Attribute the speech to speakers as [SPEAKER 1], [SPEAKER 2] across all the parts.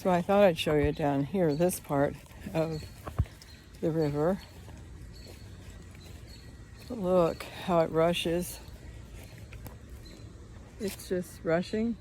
[SPEAKER 1] So I thought I'd show you down here, this part of the river. Look how it rushes. It's just rushing.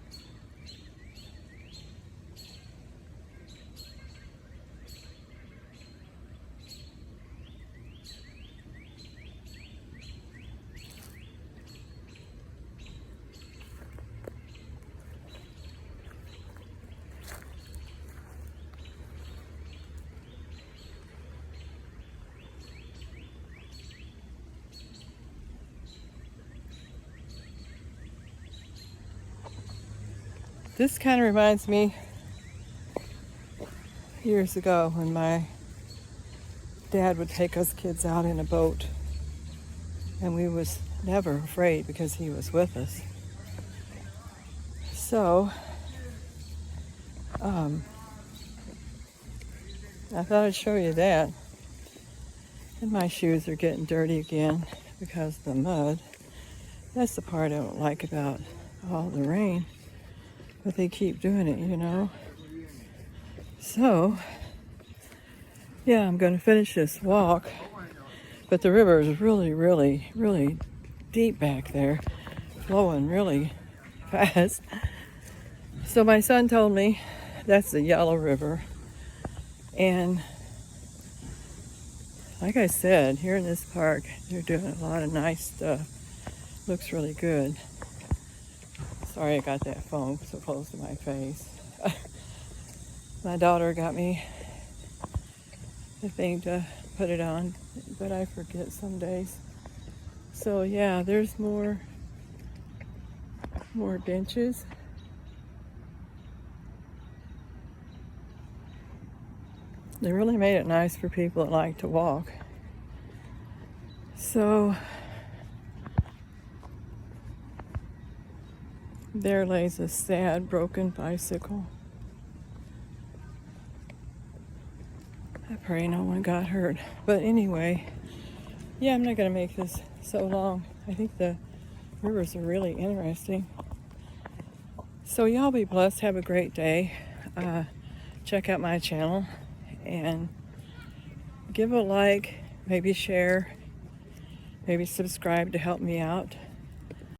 [SPEAKER 1] This kind of reminds me years ago when my dad would take us kids out in a boat, and we was never afraid because he was with us. So I thought I'd show you that. And my shoes are getting dirty again because of the mud. That's the part I don't like about all the rain. But they keep doing it, you know. So, yeah, I'm going to finish this walk. But the river is really, really, really deep back there, flowing really fast. So my son told me that's the Yellow River. And like I said, here in this park, they're doing a lot of nice stuff. Looks really good. Sorry I got that phone so close to my face. My daughter got me the thing to put it on, but I forget some days. So yeah, there's more benches. They really made it nice for people that like to walk. So there lays a sad, broken bicycle. I pray no one got hurt. But anyway, yeah, I'm not going to make this so long. I think the rivers are really interesting. So y'all be blessed. Have a great day. Check out my channel and give a like, maybe share, maybe subscribe to help me out.